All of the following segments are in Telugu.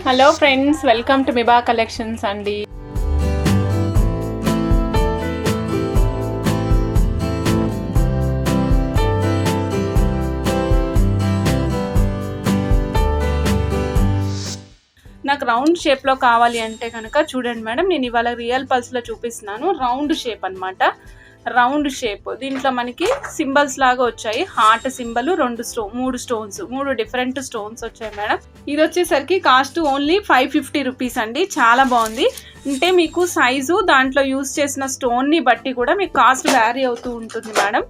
Hello friends, welcome to Miba collections అండి. నాకు రౌండ్ షేప్లో కావాలి అంటే కనుక చూడండి మేడం, నేను ఇవాళ రియల్ పల్స్లో చూపిస్తున్నాను. రౌండ్ షేప్ అనమాట, రౌండ్ షేప్. దీంట్లో మనకి సింబల్స్ లాగా వచ్చాయి. హార్ట్ సింబల్, మూడు డిఫరెంట్ స్టోన్స్ వచ్చాయి మేడం. ఇది వచ్చేసరికి కాస్ట్ ఓన్లీ 550 రూపీస్ అండి. చాలా బాగుంది. అంటే మీకు సైజు, దాంట్లో యూజ్ చేసిన స్టోన్ని బట్టి కూడా మీకు కాస్ట్ వ్యారీ అవుతూ ఉంటుంది మేడం.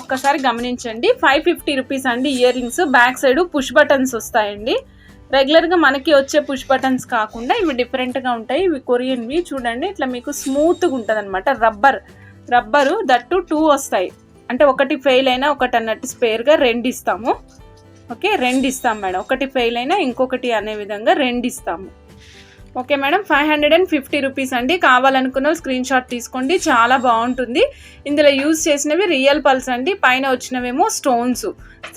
ఒక్కసారి గమనించండి. 550 రూపీస్ అండి. Ear rings back side push buttons వస్తాయండి. రెగ్యులర్గా మనకి వచ్చే పుష్ బటన్స్ కాకుండా ఇవి డిఫరెంట్గా ఉంటాయి. ఇవి కొరియన్వి. చూడండి, ఇట్లా మీకు స్మూత్గా ఉంటుంది అనమాట. రబ్బరు దట్టు 2 వస్తాయి. అంటే ఒకటి ఫెయిల్ అయినా ఒకటి అన్నట్టు స్పేర్గా 2 ఇస్తాము. ఓకే, 2 ఇస్తాం మేడం. ఒకటి ఫెయిల్ అయినా ఇంకొకటి అనే విధంగా 2 ఇస్తాము. ఓకే మేడం, 550 రూపీస్ అండి. కావాలనుకున్న స్క్రీన్ షాట్ తీసుకోండి. చాలా బాగుంటుంది. ఇందులో యూజ్ చేసినవి రియల్ పల్స్ అండి. పైన వచ్చినవేమో stones,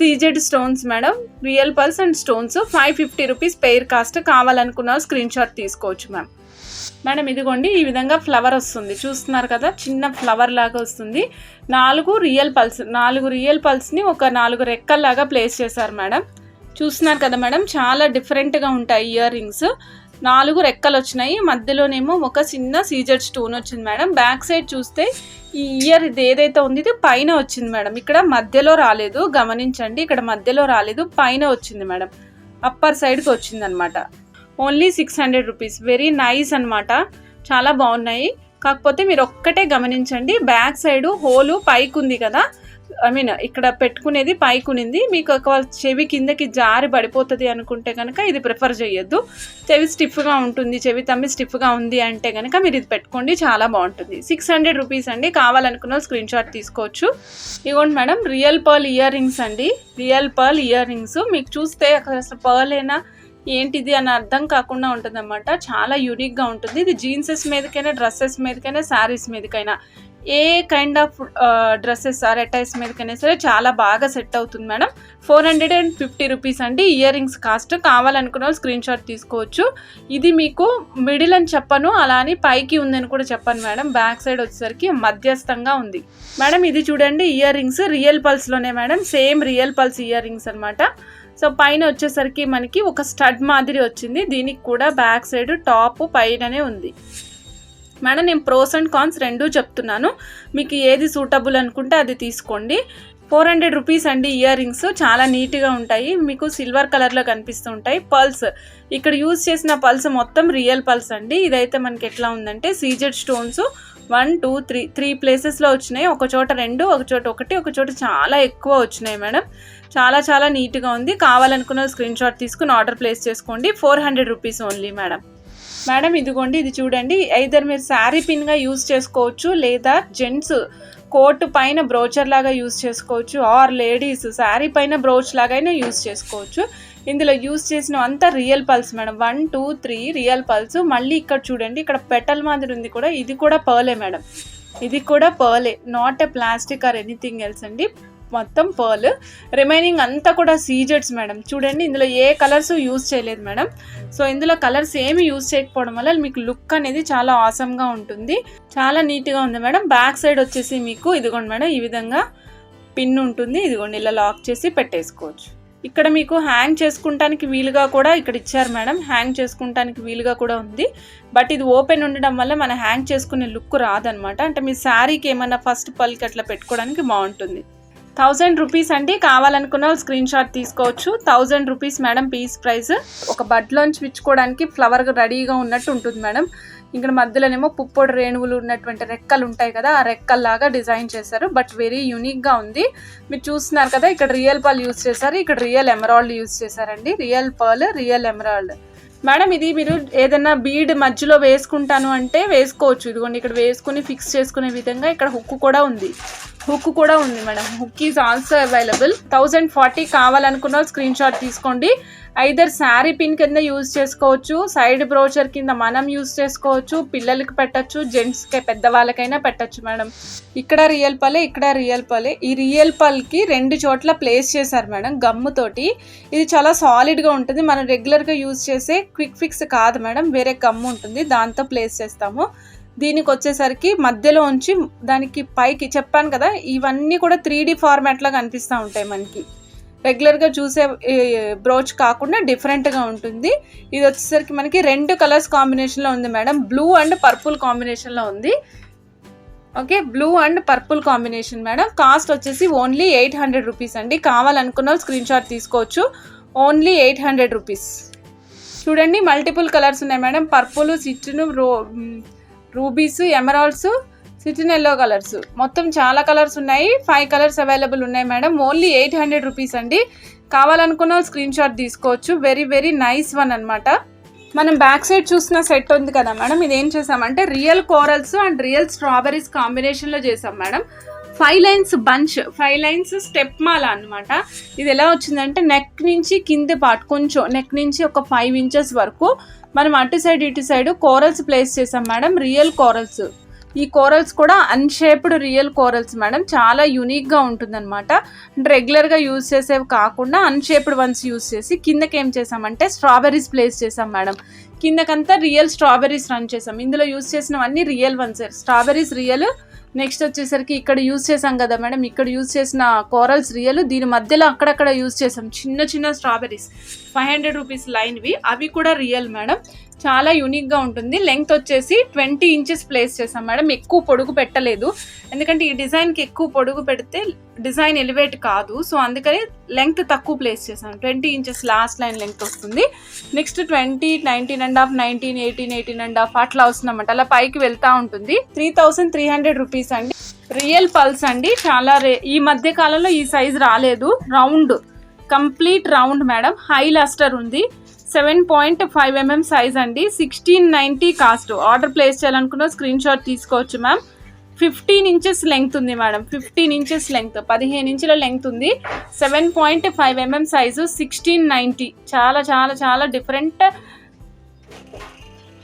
CZ stones madam. Real pearls and stones. 550 rupees pair cost. కావాలనుకున్న స్క్రీన్ షాట్ తీసుకోవచ్చు మ్యామ్. మేడం ఇదిగోండి, ఈ విధంగా ఫ్లవర్ వస్తుంది. చూస్తున్నారు కదా, చిన్న ఫ్లవర్ లాగా వస్తుంది. 4 రియల్ పల్స్ని ఒక 4 రెక్కల్లాగా ప్లేస్ చేశారు మేడం. చూస్తున్నారు కదా మేడం, చాలా డిఫరెంట్గా ఉంటాయి ఇయర్ రింగ్స్. 4 రెక్కలు వచ్చినాయి. మధ్యలోనేమో ఒక చిన్న సీజెడ్ స్టోన్ వచ్చింది మేడం. బ్యాక్ సైడ్ చూస్తే ఈ ఇయర్ ఇది ఏదైతే ఉంది ఇది పైన వచ్చింది మేడం. ఇక్కడ మధ్యలో రాలేదు, గమనించండి. ఇక్కడ మధ్యలో రాలేదు, పైన వచ్చింది మేడం. అప్పర్ సైడ్కి వచ్చింది అనమాట. Only 600 rupees. వెరీ నైస్ అనమాట. చాలా బాగున్నాయి. కాకపోతే మీరు ఒక్కటే గమనించండి, బ్యాక్ సైడ్ హోలు పైకి ఉంది కదా, ఇక్కడ పెట్టుకునేది పైకి ఉంది. మీకు ఒక చెవి కిందకి జారి పడిపోతుంది అనుకుంటే కనుక ఇది ప్రిఫర్ చేయొద్దు. చెవి స్టిఫ్గా ఉంటుంది, చెవి తమ్మి స్టిఫ్గా ఉంది అంటే కనుక మీరు ఇది పెట్టుకోండి. చాలా బాగుంటుంది. 600 రూపీస్ అండి. కావాలనుకున్న స్క్రీన్ షాట్ తీసుకోవచ్చు. ఇవ్వండి madam, real pearl ear rings అండి. రియల్ పర్ల్ ఇయర్ రింగ్స్ మీకు చూస్తే అసలు పర్ల్ అయినా ఏంటిది అని అర్థం కాకుండా ఉంటుంది అన్నమాట. చాలా యూనిక్గా ఉంటుంది. ఇది జీన్సెస్ మీదకైనా, డ్రెస్సెస్ మీదకైనా, శారీస్ మీదకైనా, ఏ kind of dresses or attires మీదకైనా సరే చాలా బాగా సెట్ అవుతుంది మేడం. 450 రూపీస్ అండి ఇయర్ రింగ్స్ కాస్ట్. కావాలనుకున్న వాళ్ళు స్క్రీన్ షాట్ తీసుకోవచ్చు. ఇది మీకు మిడిల్ అని చెప్పను, అలా అని పైకి ఉందని కూడా చెప్పను మేడం. బ్యాక్ సైడ్ వచ్చేసరికి మధ్యస్థంగా ఉంది మేడం. ఇది చూడండి, ఇయర్ రింగ్స్ రియల్ పల్స్లోనే madam. Same real pearls ear rings అనమాట. సో పైన వచ్చేసరికి మనకి ఒక స్టడ్ మాదిరి వచ్చింది. దీనికి కూడా బ్యాక్ సైడ్ టాప్ పైననే ఉంది మేడం. నేను ప్రోస్ అండ్ కాన్స్ రెండూ చెప్తున్నాను. మీకు ఏది సూటబుల్ అనుకుంటే అది తీసుకోండి. 400 రూపీస్ అండి ఇయర్ రింగ్స్. చాలా నీట్గా ఉంటాయి. మీకు సిల్వర్ కలర్లో కనిపిస్తూ ఉంటాయి. పల్స్ ఇక్కడ యూజ్ చేసిన పల్స్ మొత్తం రియల్ పల్స్ అండి. ఇదైతే మనకి ఎట్లా ఉందంటే సీజెడ్ స్టోన్స్ 1 2 3 ప్లేసెస్లో వచ్చినాయి. ఒక చోట 2, ఒక చోట 1, ఒక చోట చాలా ఎక్కువ వచ్చినాయి మేడం. చాలా నీట్గా ఉంది. కావాలనుకున్న స్క్రీన్ షాట్ తీసుకుని ఆర్డర్ ప్లేస్ చేసుకోండి. 400 రూపీస్ ఓన్లీ మేడం. మేడం ఇదిగోండి, ఇది చూడండి. ఐదర్ మీరు శారీ పిన్గా యూజ్ చేసుకోవచ్చు, లేదా జెంట్స్ కోట్ పైన బ్రోచర్ లాగా యూజ్ చేసుకోవచ్చు, ఆర్ లేడీస్ శారీ పైన బ్రోచ్ లాగైనా యూజ్ చేసుకోవచ్చు. ఇందులో యూజ్ చేసిన అంతా real pulse madam. 1 2 3 real pulse. మళ్ళీ ఇక్కడ చూడండి, ఇక్కడ పెటల్ మాదిరి ఉంది కూడా. ఇది కూడా పర్లే మేడం. ఇది కూడా పర్లే, not a plastic or anything else అండి. మొత్తం పర్ల్. రిమైనింగ్ అంతా కూడా సీజెడ్స్ మేడం. చూడండి, ఇందులో ఏ కలర్స్ యూజ్ చేయలేదు మేడం. సో ఇందులో కలర్స్ ఏమి యూజ్ చేయకపోవడం వల్ల మీకు లుక్ అనేది చాలా ఆసమ్గా ఉంటుంది. చాలా నీట్గా ఉంది మేడం. బ్యాక్ సైడ్ వచ్చేసి మీకు ఇదిగోండి మేడం, ఈ విధంగా పిన్ ఉంటుంది. ఇదిగోండి, ఇలా లాక్ చేసి పెట్టేసుకోవచ్చు. ఇక్కడ మీకు హ్యాంగ్ చేసుకుంటానికి వీలుగా కూడా ఇక్కడ ఇచ్చారు మేడం. హ్యాంగ్ చేసుకుంటానికి వీలుగా కూడా ఉంది. బట్ ఇది ఓపెన్ ఉండడం వల్ల మన హ్యాంగ్ చేసుకునే లుక్ రాదనమాట. అంటే మీ శారీకి ఏమన్నా ఫస్ట్ పల్కి అట్లా పెట్టుకోవడానికి బాగుంటుంది. 1000 రూపీస్ అండి. కావాలనుకున్న స్క్రీన్ షాట్ తీసుకోవచ్చు. 1000 రూపీస్ మేడం పీస్ ప్రైస్. ఒక బడ్లోంచి విచ్చుకోవడానికి ఫ్లవర్ రెడీగా ఉన్నట్టు ఉంటుంది మేడం. ఇక్కడ మధ్యలోనేమో పుప్పొడి రేణువులు ఉన్నటువంటి రెక్కలు ఉంటాయి కదా, ఆ రెక్కల్లాగా డిజైన్ చేశారు. బట్ వెరీ యూనిక్గా ఉంది. మీరు చూస్తున్నారు కదా, ఇక్కడ రియల్ పర్ల్ యూజ్ చేశారు, ఇక్కడ రియల్ ఎమరాల్డ్ యూజ్ చేశారండి. Real pearl, real emerald madam. ఇది మీరు ఏదైనా బీడ్ మధ్యలో వేసుకుంటాను అంటే వేసుకోవచ్చు. ఇదిగోండి, ఇక్కడ వేసుకుని ఫిక్స్ చేసుకునే విధంగా ఇక్కడ హుక్ కూడా ఉంది. హుక్ కూడా ఉంది madam. Hook is also available. 1040 కావాలనుకున్న స్క్రీన్ షాట్ తీసుకోండి. ఐదర్ శారీ పిన్ కింద యూజ్ చేసుకోవచ్చు, సైడ్ బ్రోచర్ కింద మనం యూజ్ చేసుకోవచ్చు, పిల్లలకి పెట్టచ్చు, జెంట్స్కి పెద్దవాళ్ళకైనా పెట్టచ్చు మేడం. ఇక్కడ రియల్ పలే, ఇక్కడ రియల్ పలే. ఈ రియల్ పల్కి 2 చోట్ల ప్లేస్ చేశారు మేడం గమ్ముతోటి. ఇది చాలా సాలిడ్గా ఉంటుంది. మనం రెగ్యులర్గా యూజ్ చేసే క్విక్ ఫిక్స్ కాదు మేడం, వేరే గమ్ము ఉంటుంది, దాంతో ప్లేస్ చేస్తాము. దీనికి వచ్చేసరికి మధ్యలో ఉంచి దానికి పైకి చెప్పాను కదా, ఇవన్నీ కూడా 3D ఫార్మాట్లో కనిపిస్తూ ఉంటాయి మనకి. రెగ్యులర్గా చూసే బ్రోచ్ కాకుండా డిఫరెంట్గా ఉంటుంది. ఇది వచ్చేసరికి మనకి 2 కలర్స్ కాంబినేషన్లో ఉంది మేడం. బ్లూ అండ్ పర్పుల్ కాంబినేషన్లో ఉంది. Okay, blue and purple combination madam. Cost వచ్చేసి ఓన్లీ 800 రూపీస్ అండి. కావాలనుకున్న స్క్రీన్ షాట్ తీసుకోవచ్చు. Only 800 rupees. చూడండి, మల్టిపుల్ కలర్స్ ఉన్నాయి మేడం. పర్పుల్, సిట్ను, rubies, emeralds, citrine yellow colours, మొత్తం చాలా కలర్స్ ఉన్నాయి. 5 కలర్స్ అవైలబుల్ ఉన్నాయి మేడం. ఓన్లీ 800 రూపీస్ అండి. కావాలనుకున్న స్క్రీన్ షాట్ తీసుకోవచ్చు. వెరీ వెరీ నైస్ వన్ అనమాట. మనం బ్యాక్ సైడ్ చూసిన సెట్ ఉంది కదా మేడం, ఇది ఏం చేసామంటే real corals and real strawberries కాంబినేషన్లో చేసాం madam. 5 lines bunch, 5 lines step మాల అనమాట. ఇది ఎలా వచ్చిందంటే నెక్ నుంచి కింద పార్ట్ కొంచెం, నెక్ నుంచి ఒక 5 ఇంచెస్ వరకు మనం అటు సైడ్ ఇటు సైడ్ కోరల్స్ ప్లేస్ చేసాం మేడం. Real corals. ఈ కోరల్స్ కూడా అన్షేప్డ్ రియల్ కోరల్స్ మేడం. చాలా యూనిక్గా ఉంటుందన్నమాట. అంటే రెగ్యులర్గా యూజ్ చేసేవి కాకుండా అన్షేప్డ్ వన్స్ యూజ్ చేసి కిందకి ఏం చేసామంటే స్ట్రాబెరీస్ ప్లేస్ చేసాం మేడం. కిందకంతా రియల్ స్ట్రాబెరీస్ రన్ చేసాం. ఇందులో యూజ్ చేసినవన్నీ real once, strawberries real. Next వచ్చేసరికి ఇక్కడ యూజ్ చేసాం కదా మేడం, ఇక్కడ యూజ్ చేసిన కోరల్స్ రియల్. దీని మధ్యలో అక్కడక్కడ యూజ్ చేసాం చిన్న చిన్న స్ట్రాబెరీస్, 500 రూపీస్ లైన్వి, అవి కూడా రియల్ మేడం. చాలా యూనిక్గా ఉంటుంది. లెంగ్త్ వచ్చేసి 20 ఇంచెస్ ప్లేస్ చేసాం మేడం. ఎక్కువ పొడుగు పెట్టలేదు, ఎందుకంటే ఈ డిజైన్కి ఎక్కువ పొడుగు పెడితే డిజైన్ ఎలివేట్ కాదు. సో అందుకని లెంగ్త్ తక్కువ ప్లేస్ చేసాం. 20 ఇంచెస్ లాస్ట్ లైన్ లెంగ్త్ వస్తుంది. నెక్స్ట్ 20, 19.5, 19, 18, 18.5 అట్లా వస్తుందన్నమాట. అలా పైకి వెళ్తూ ఉంటుంది. 3300 రూపీస్ అండి. రియల్ పల్స్ అండి. చాలా ఈ మధ్య కాలంలో ఈ సైజ్ రాలేదు. Round, complete round madam. High lustre ఉంది. 7.5 mm సైజ్ అండి. 1690 కాస్ట్. ఆర్డర్ ప్లేస్ చేయాలనుకున్న స్క్రీన్ షాట్ తీసుకోవచ్చు మ్యామ్. 15 ఇంచెస్ లెంగ్త్ ఉంది మేడం. 15 ఇంచెస్ లెంగ్త్, 15 ఇంచుల లెంగ్త్ ఉంది. 7.5 mm సైజు, 1690. చాలా చాలా చాలా different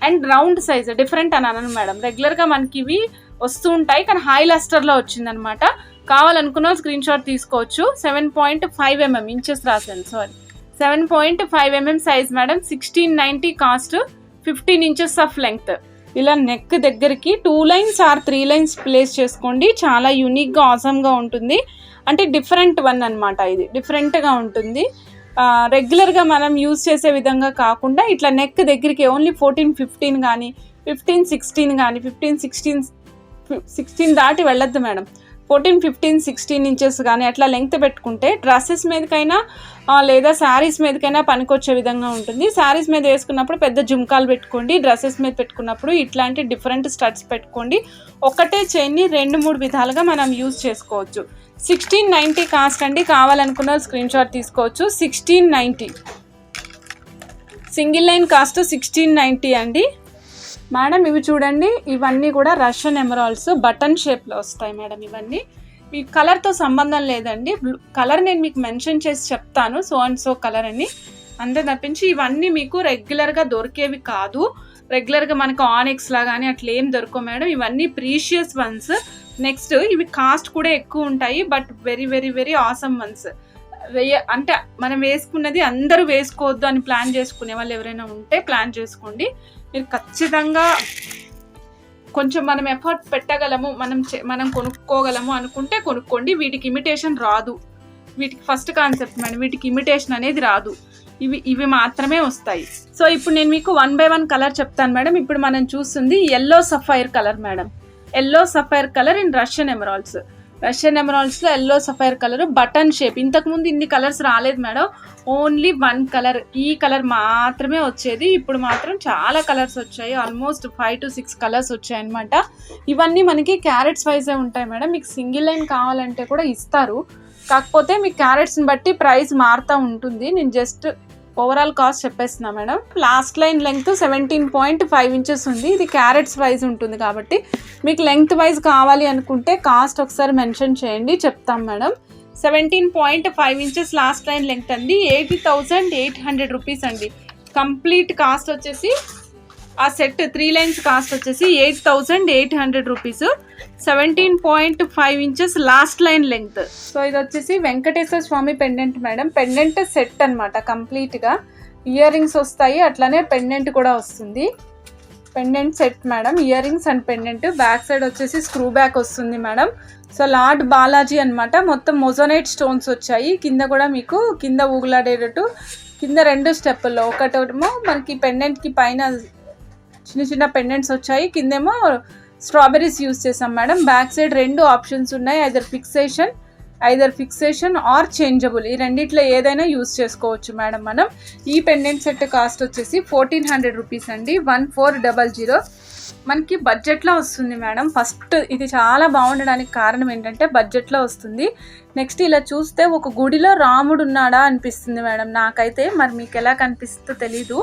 and round size. Different అని అన్నాను మేడం. రెగ్యులర్గా మనకి ఇవి వస్తూ ఉంటాయి, కానీ హై లస్టర్లో వచ్చిందనమాట. కావాలనుకున్న స్క్రీన్ షాట్ తీసుకోవచ్చు. 7.5 mm ఇంచెస్ రాశాను, sorry, 7.5 mm size madam. 1690 cost. 15 inches of length. ఇలా నెక్ దగ్గరికి 2 లైన్స్ ఆర్ 3 లైన్స్ ప్లేస్ చేసుకోండి. చాలా యూనిక్గా ఆసమ్గా ఉంటుంది. అంటే డిఫరెంట్ వన్ అనమాట. ఇది డిఫరెంట్గా ఉంటుంది. రెగ్యులర్గా మనం యూజ్ చేసే విధంగా కాకుండా ఇట్లా నెక్ దగ్గరికి ఓన్లీ 14, 15 కానీ 15, 16 కానీ 15, 16 దాటి వెళ్ళొద్దు మేడం. 14, 15, 16 ఇంచెస్ కానీ అట్లా లెంగ్త్ పెట్టుకుంటే డ్రెస్సెస్ మీదకైనా లేదా శారీస్ మీదకైనా పనికొచ్చే విధంగా ఉంటుంది. శారీస్ మీద వేసుకున్నప్పుడు పెద్ద జుమ్కాలు పెట్టుకోండి. డ్రెస్సెస్ మీద పెట్టుకున్నప్పుడు ఇట్లాంటి డిఫరెంట్ స్టడ్స్ పెట్టుకోండి. ఒకటే చైన్ని 2-3 విధాలుగా మనం యూజ్ చేసుకోవచ్చు. 1690 కాస్ట్ అండి. కావాలనుకున్న స్క్రీన్ షాట్ తీసుకోవచ్చు. 1690 సింగిల్ లైన్ కాస్ట్ 1690 అండి. మేడం ఇవి చూడండి, ఇవన్నీ కూడా రష్యన్ ఎమరాల్డ్స్ బటన్ షేప్లో వస్తాయి మేడం. ఇవన్నీ మీ కలర్తో సంబంధం లేదండి. కలర్ నేను మీకు మెన్షన్ చేసి చెప్తాను, సో అండ్ సో కలర్ అని. అంతే తప్పించి ఇవన్నీ మీకు రెగ్యులర్గా దొరికేవి కాదు. రెగ్యులర్గా మనకు ఆనెక్స్ లా కానీ అట్లా ఏం దొరకవు మేడం. ఇవన్నీ ప్రీషియస్ వన్స్. నెక్స్ట్ ఇవి కాస్ట్ కూడా ఎక్కువ ఉంటాయి, but very very very awesome once. అంటే మనం వేసుకున్నది అందరూ వేసుకోవద్దు అని ప్లాన్ చేసుకునే వాళ్ళు ఎవరైనా ఉంటే ప్లాన్ చేసుకోండి. మీరు ఖచ్చితంగా కొంచెం మనం ఎఫర్ట్ పెట్టగలము, మనం కొనుక్కోగలము అనుకుంటే కొనుక్కోండి. వీటికి ఇమిటేషన్ రాదు. వీటికి ఫస్ట్ కాన్సెప్ట్ మేడం, వీటికి ఇమిటేషన్ అనేది రాదు. ఇవి మాత్రమే వస్తాయి. సో ఇప్పుడు నేను మీకు 1 by 1 కలర్ చెప్తాను మేడం. ఇప్పుడు మనం చూస్తుంది yellow sapphire colour madam. Yellow sapphire colour in Russian emeralds. Russian ఎమరాల్డ్స్లో yellow sapphire colour button shape. ఇంతకుముందు ఇన్ని కలర్స్ రాలేదు మేడం. ఓన్లీ 1 కలర్, ఈ కలర్ మాత్రమే వచ్చేది. ఇప్పుడు మాత్రం చాలా కలర్స్ వచ్చాయి. ఆల్మోస్ట్ 5 to 6 కలర్స్ వచ్చాయి అనమాట. ఇవన్నీ మనకి క్యారెట్స్ వైజే ఉంటాయి మేడం. మీకు సింగిల్ లైన్ కావాలంటే కూడా ఇస్తారు, కాకపోతే మీ క్యారెట్స్ని బట్టి ప్రైస్ మారుతూ ఉంటుంది. నేను జస్ట్ ఓవరాల్ కాస్ట్ చెప్పేస్తున్నా madam. Last line length 17.5 inches ఉంది. ఇది క్యారెట్స్ వైజ్ ఉంటుంది కాబట్టి మీకు లెంగ్త్ వైజ్ కావాలి అనుకుంటే కాస్ట్ ఒకసారి మెన్షన్ చేయండి, చెప్తాం madam. 17.5 inches last line length అండి. 80,800 రూపీస్ అండి. కంప్లీట్ కాస్ట్ వచ్చేసి ఆ సెట్ 3 లైన్స్ కాస్ట్ వచ్చేసి 8,800 rupees. 17.5 inches last line length. So ఇది వచ్చేసి వెంకటేశ్వర స్వామి పెండెంట్ మేడం. పెండెంట్ సెట్ అనమాట కంప్లీట్గా. ఇయర్ రింగ్స్ వస్తాయి, అట్లానే పెండెంట్ కూడా వస్తుంది. Pendant set madam, ear rings and pendant. Back side వచ్చేసి స్క్రూ బ్యాక్ వస్తుంది మేడం. సో లార్డ్ బాలాజీ అనమాట. మొత్తం మొజోనైట్ స్టోన్స్ వచ్చాయి. కింద కూడా మీకు కింద ఊగులాడేటట్టు కింద 2 స్టెప్పుల్లో, ఒకటేమో మనకి పెండెంట్కి పైన చిన్న చిన్న పెండెంట్స్ వచ్చాయి, కిందేమో స్ట్రాబెర్రీస్ యూస్ చేసాం మేడం. బ్యాక్ సైడ్ 2 ఆప్షన్స్ ఉన్నాయి, ఐదర్ ఫిక్సేషన్ ఆర్ చేంజబుల్. ఈ రెండిట్లో ఏదైనా యూస్ చేసుకోవచ్చు మేడం మనం. ఈ పెండెంట్ సెట్ కాస్ట్ వచ్చేసి 1400 రూపీస్ అండి. 1400 మనకి బడ్జెట్లో వస్తుంది మేడం. ఫస్ట్ ఇది చాలా బాగుండడానికి కారణం ఏంటంటే బడ్జెట్లో వస్తుంది. నెక్స్ట్ ఇలా చూస్తే ఒక గుడిలో రాముడు ఉన్నాడా అనిపిస్తుంది మేడం నాకైతే. మరి మీకు ఎలా కనిపిస్తుందో తెలీదు,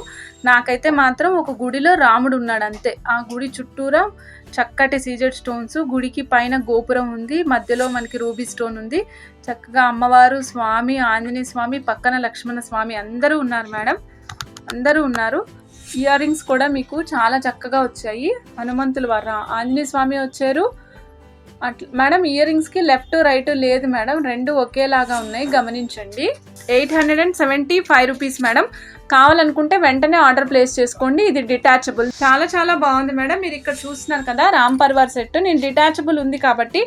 నాకైతే మాత్రం ఒక గుడిలో రాముడు ఉన్నాడు అంతే. ఆ గుడి చుట్టూరా చక్కటి సీజెడ్ స్టోన్స్, గుడికి పైన గోపురం ఉంది, మధ్యలో మనకి రూబీ స్టోన్ ఉంది. చక్కగా అమ్మవారు, స్వామి, ఆంజనేయ స్వామి, పక్కన లక్ష్మణ స్వామి అందరూ ఉన్నారు మేడం, అందరూ ఉన్నారు. ఇయర్ రింగ్స్ కూడా మీకు చాలా చక్కగా వచ్చాయి. హనుమంతుల వారు, ఆంజనేయ స్వామి వచ్చారు అట్లా మేడం. ఇయర్ రింగ్స్కి లెఫ్ట్ రైట్ లేదు మేడం, 2 ఒకేలాగా ఉన్నాయి, గమనించండి. 875 రూపీస్ మేడం. కావాలనుకుంటే వెంటనే ఆర్డర్ ప్లేస్ చేసుకోండి. ఇది డిటాచబుల్, చాలా చాలా బాగుంది మేడం. మీరు ఇక్కడ చూస్తున్నారు కదా రామ్ పర్వార్ సెట్. నేను డిటాచబుల్ ఉంది కాబట్టి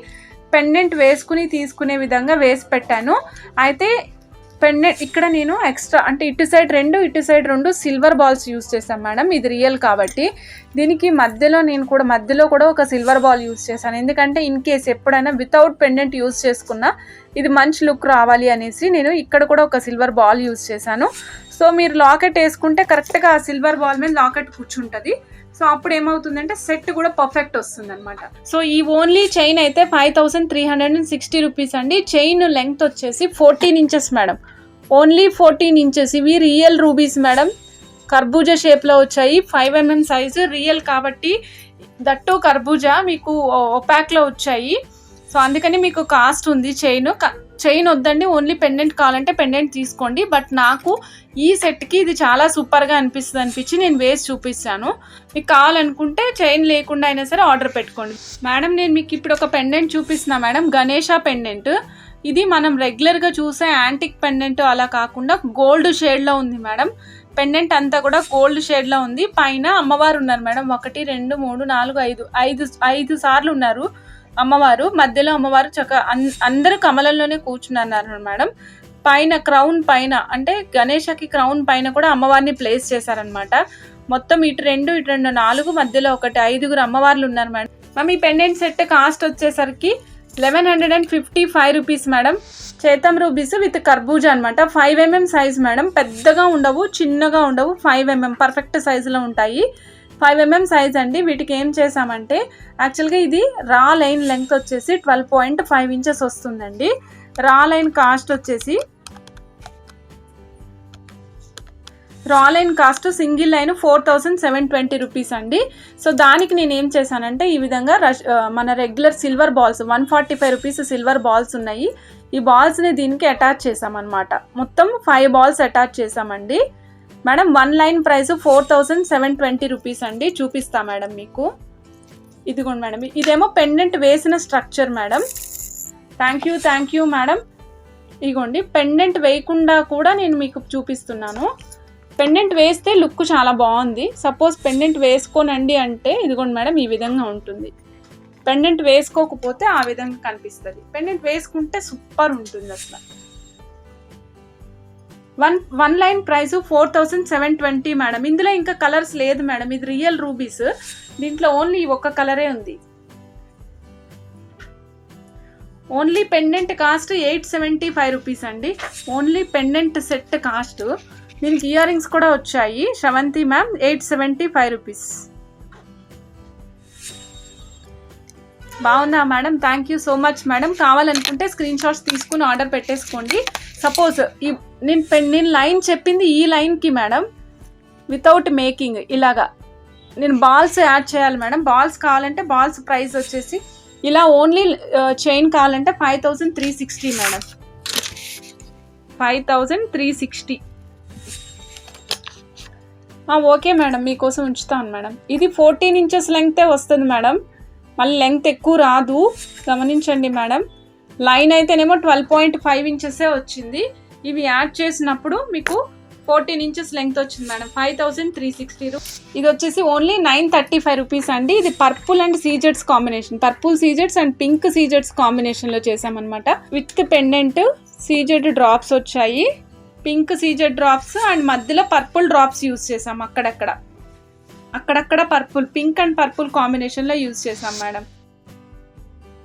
పెండెంట్ వేసుకుని తీసుకునే విధంగా వేసి పెట్టాను. అయితే పెండెంట్ ఇక్కడ నేను ఎక్స్ట్రా అంటే ఇటు సైడ్ 2 సిల్వర్ బాల్స్ యూస్ చేశాను మేడం. ఇది రియల్ కాబట్టి దీనికి మధ్యలో కూడా ఒక సిల్వర్ బాల్ యూస్ చేశాను. ఎందుకంటే ఇన్ కేస్ ఎప్పుడైనా వితౌట్ పెండెంట్ యూస్ చేసుకున్నా ఇది మంచి లుక్ రావాలి అనేసి నేను ఇక్కడ కూడా ఒక సిల్వర్ బాల్ యూస్ చేశాను. సో మీరు లాకెట్ వేసుకుంటే కరెక్ట్గా ఆ సిల్వర్ బాల్ మీద లాకెట్ కూర్చుంటుంది. సో అప్పుడు ఏమవుతుందంటే సెట్ కూడా పర్ఫెక్ట్ వస్తుంది అనమాట. సో ఈ ఓన్లీ చైన్ అయితే 5360 రూపీస్ అండి. చైన్ లెంగ్త్ వచ్చేసి 14 ఇంచెస్ మేడం, ఓన్లీ 14 ఇంచెస్. ఇవి రియల్ రూబీస్ మేడం, కర్బూజా షేప్లో వచ్చాయి. 5 mm సైజు, రియల్ కాబట్టి దట్టు కర్బూజా మీకు ఒపాక్లో వచ్చాయి. సో అందుకని మీకు కాస్ట్ ఉంది. చైన్ వద్దండి, ఓన్లీ పెండెంట్ కావాలంటే పెండెంట్ తీసుకోండి. బట్ నాకు ఈ సెట్కి ఇది చాలా సూపర్గా అనిపించి నేను వేసి చూపిస్తాను. మీకు కావాలనుకుంటే చైన్ లేకుండా అయినా సరే ఆర్డర్ పెట్టుకోండి మేడం. నేను మీకు ఇప్పుడు ఒక పెండెంట్ చూపిస్తున్నా మేడం, గణేష పెండెంట్. ఇది మనం రెగ్యులర్గా చూసే యాంటిక్ పెండెంట్ అలా కాకుండా గోల్డ్ షేడ్లో ఉంది మేడం. పెండెంట్ అంతా కూడా గోల్డ్ షేడ్లో ఉంది. పైన అమ్మవారు ఉన్నారు మేడం. 1 2 3 4 5 సార్లు ఉన్నారు అమ్మవారు. మధ్యలో అమ్మవారు అందరూ కమలంలోనే కూర్చున్నారు మేడం. పైన క్రౌన్ పైన అంటే గణేషకి క్రౌన్ పైన కూడా అమ్మవారిని ప్లేస్ చేశారనమాట. మొత్తం ఇటు 2 4 మధ్యలో 1 5 అమ్మవార్లు ఉన్నారు మేడం. ఈ పెండెంట్ సెట్ కాస్ట్ వచ్చేసరికి 1155 రూపీస్ మేడం. చేతం రూబీస్ విత్ కర్బూజా అనమాట. 5 mm సైజ్ మేడం, పెద్దగా ఉండవు, చిన్నగా ఉండవు, 5 mm పర్ఫెక్ట్ సైజులో ఉంటాయి. 5 mm సైజ్ అండి. వీటికి ఏం చేసామంటే యాక్చువల్గా ఇది రా లైన్ లెంగ్త్ వచ్చేసి 12.5 ఇంచెస్ వస్తుందండి. రా లైన్ కాస్ట్ వచ్చేసి సింగిల్ లైన్ 4720 రూపీస్ అండి. సో దానికి నేను ఏం చేశానంటే ఈ విధంగా మన regular silver balls 145 rupees silver balls ఉన్నాయి. ఈ బాల్స్ని దీనికి అటాచ్ చేసామన్నమాట. మొత్తం 5 బాల్స్ అటాచ్ చేసామండి మేడం. 1 లైన్ ప్రైస్ 4720 రూపీస్ అండి. చూపిస్తా మేడం మీకు. ఇదిగోండి మేడం, ఇదేమో పెండెంట్ వేసిన structure madam. Thank you madam. ఇదిగోండి పెండెంట్ వేయకుండా కూడా నేను మీకు చూపిస్తున్నాను. పెండెంట్ వేస్తే లుక్ చాలా బాగుంది. సపోజ్ పెండెంట్ వేసుకోనండి అంటే ఇదిగోండి మేడం ఈ విధంగా ఉంటుంది. పెండెంట్ వేసుకోకపోతే ఆ విధంగా కనిపిస్తుంది. పెండెంట్ వేసుకుంటే సూపర్ ఉంటుంది అసలు. 1 లైన్ ప్రైస్ 4720 మేడం. ఇందులో ఇంకా కలర్స్ లేదు మేడం. ఇది రియల్ రూబీస్. దీంట్లో ఓన్లీ ఒక కలరే ఉంది. ఓన్లీ పెండెంట్ కాస్ట్ 875 రూపీస్ అండి. Only pendant set cost. దీనికి ఇయర్ రింగ్స్ కూడా వచ్చాయి. Sravanthi ma'am 875 rupees. బాగుందా madam? Thank you so much madam. కావాలనుకుంటే స్క్రీన్ షాట్స్ తీసుకుని ఆర్డర్ పెట్టేసుకోండి. సపోజ్ నేను లైన్ చెప్పింది ఈ లైన్కి మేడం, వితౌట్ మేకింగ్ ఇలాగా నేను బాల్స్ యాడ్ చేయాలి మేడం. బాల్స్ కావాలంటే బాల్స్ ప్రైస్ వచ్చేసి ఇలా ఓన్లీ చైన్ కావాలంటే 5360 మేడం, 5360. ఓకే మేడం, మీకోసం ఉంచుతాను మేడం. ఇది 14 ఇంచెస్ లెంగ్తే వస్తుంది మేడం, మళ్ళీ లెంగ్త్ ఎక్కువ రాదు, గమనించండి మేడం. లైన్ అయితేనేమో 12.5 ఇంచెసే వచ్చింది, ఇవి యాడ్ చేసినప్పుడు మీకు 14 ఇంచెస్ లెంగ్త్ వచ్చింది మేడం. 5360. ఇది వచ్చేసి ఓన్లీ 935 రూపీస్ అండి. ఇది purple and సీజెడ్స్ combination, purple సీజెడ్స్ and pink సీజెడ్స్ కాంబినేషన్లో చేసామన్నమాట. విత్ పెండెంట్ సీజెడ్ డ్రాప్స్ వచ్చాయి, పింక్ సీజెడ్ డ్రాప్స్ అండ్ మధ్యలో పర్పుల్ డ్రాప్స్ యూస్ చేసాం. అక్కడక్కడ పర్పుల్, పింక్ అండ్ పర్పుల్ కాంబినేషన్లో యూస్ చేసాం మేడం.